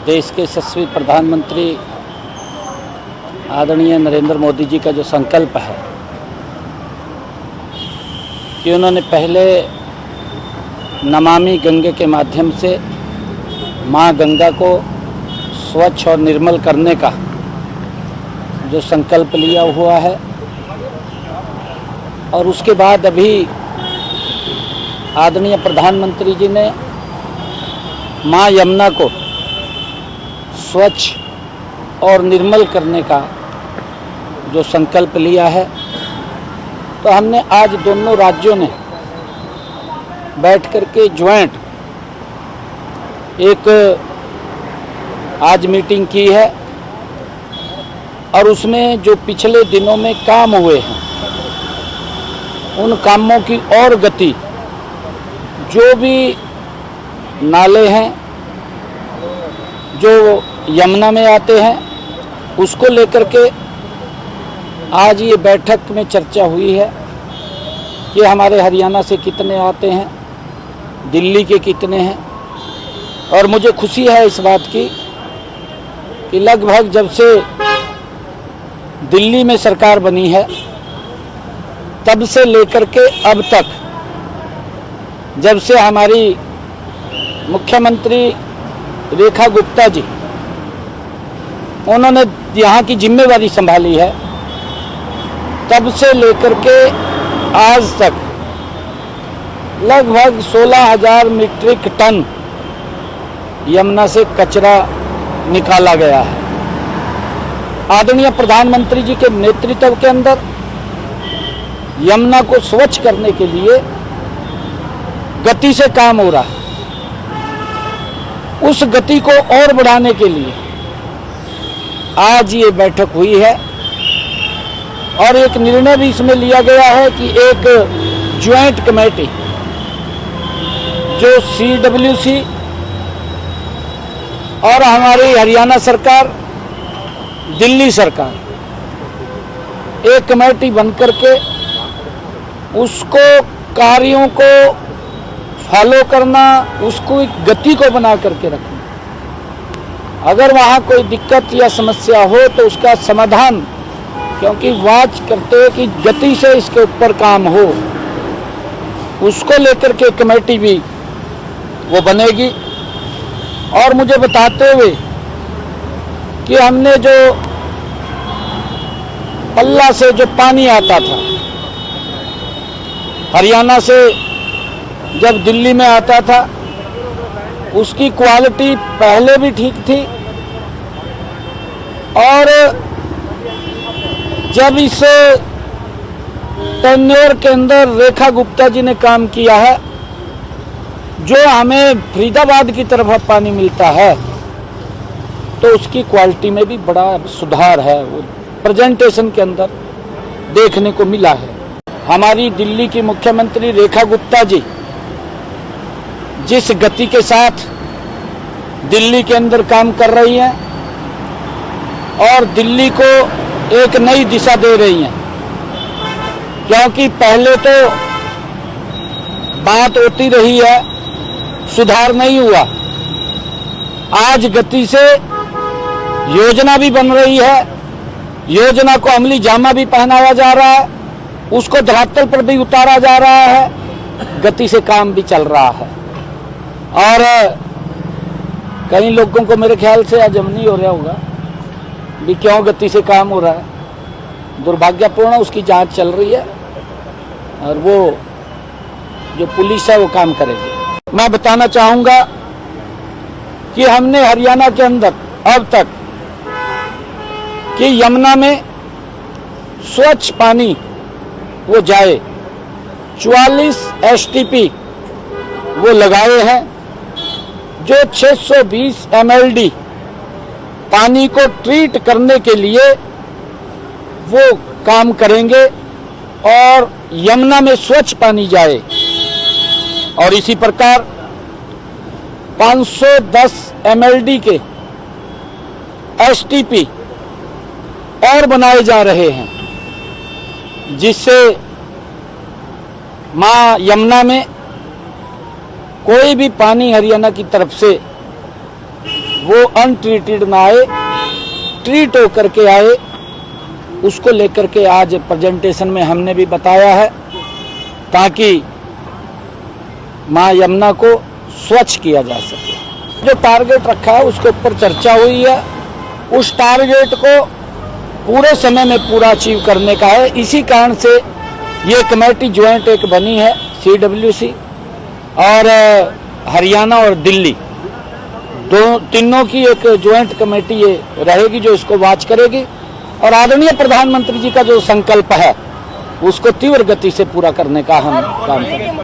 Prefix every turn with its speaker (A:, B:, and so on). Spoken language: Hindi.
A: देश के यशस्वी प्रधानमंत्री आदरणीय नरेंद्र मोदी जी का जो संकल्प है कि उन्होंने पहले नमामि गंगे के माध्यम से माँ गंगा को स्वच्छ और निर्मल करने का जो संकल्प लिया हुआ है, और उसके बाद अभी आदरणीय प्रधानमंत्री जी ने माँ यमुना को स्वच्छ और निर्मल करने का जो संकल्प लिया है, तो हमने आज दोनों राज्यों ने बैठ करके ज्वाइंट एक आज मीटिंग की है, और उसमें जो पिछले दिनों में काम हुए हैं उन कामों की और गति, जो भी नाले हैं जो यमुना में आते हैं उसको लेकर के आज ये बैठक में चर्चा हुई है कि हमारे हरियाणा से कितने आते हैं, दिल्ली के कितने हैं। और मुझे खुशी है इस बात की कि लगभग जब से दिल्ली में सरकार बनी है तब से लेकर के अब तक, जब से हमारी मुख्यमंत्री रेखा गुप्ता जी उन्होंने यहाँ की जिम्मेवारी संभाली है, तब से लेकर के आज तक लगभग 16,000 मीट्रिक टन यमुना से कचरा निकाला गया है। आदरणीय प्रधानमंत्री जी के नेतृत्व के अंदर यमुना को स्वच्छ करने के लिए गति से काम हो रहा है। उस गति को और बढ़ाने के लिए आज ये बैठक हुई है, और एक निर्णय भी इसमें लिया गया है कि एक ज्वाइंट कमेटी जो CWC और हमारी हरियाणा सरकार, दिल्ली सरकार, एक कमेटी बनकर के उसको कार्यों को फॉलो करना, उसको एक गति को बना करके रखना। अगर वहाँ कोई दिक्कत या समस्या हो तो उसका समाधान, क्योंकि वाच करते हैं कि गति से इसके ऊपर काम हो, उसको लेकर के कमेटी भी वो बनेगी। और मुझे बताते हुए कि हमने जो पल्ला से जो पानी आता था हरियाणा से, जब दिल्ली में आता था, उसकी क्वालिटी पहले भी ठीक थी, और जब इस टेन्योर के अंदर रेखा गुप्ता जी ने काम किया है, जो हमें फरीदाबाद की तरफ पानी मिलता है, तो उसकी क्वालिटी में भी बड़ा सुधार है, वो प्रेजेंटेशन के अंदर देखने को मिला है। हमारी दिल्ली की मुख्यमंत्री रेखा गुप्ता जी जिस गति के साथ दिल्ली के अंदर काम कर रही हैं और दिल्ली को एक नई दिशा दे रही हैं, क्योंकि पहले तो बात होती रही है, सुधार नहीं हुआ। आज गति से योजना भी बन रही है, योजना को अमली जामा भी पहनाया जा रहा है, उसको धरातल पर भी उतारा जा रहा है, गति से काम भी चल रहा है। और कई लोगों को मेरे ख्याल से अजम नहीं हो रहा होगा भी क्यों गति से काम हो रहा है। दुर्भाग्यपूर्ण, उसकी जांच चल रही है और वो जो पुलिस है वो काम करेगी। मैं बताना चाहूँगा कि हमने हरियाणा के अंदर अब तक कि यमुना में स्वच्छ पानी वो जाए 44 STP वो लगाए हैं, जो 620 MLD पानी को ट्रीट करने के लिए वो काम करेंगे और यमुना में स्वच्छ पानी जाए। और इसी प्रकार 510 MLD के STP और बनाए जा रहे हैं, जिससे मां यमुना में कोई भी पानी हरियाणा की तरफ से वो अनट्रीटेड ना आए, ट्रीट होकर के आए, उसको लेकर के आज प्रेजेंटेशन में हमने भी बताया है, ताकि मां यमुना को स्वच्छ किया जा सके। जो टारगेट रखा है उसके ऊपर चर्चा हुई है, उस टारगेट को पूरे समय में पूरा अचीव करने का है। इसी कारण से ये कमेटी ज्वाइंट एक बनी है, CWC और हरियाणा और दिल्ली तीनों की एक ज्वाइंट कमेटी ये रहेगी जो इसको वॉच करेगी और आदरणीय प्रधानमंत्री जी का जो संकल्प है उसको तीव्र गति से पूरा करने का हम काम करेंगे।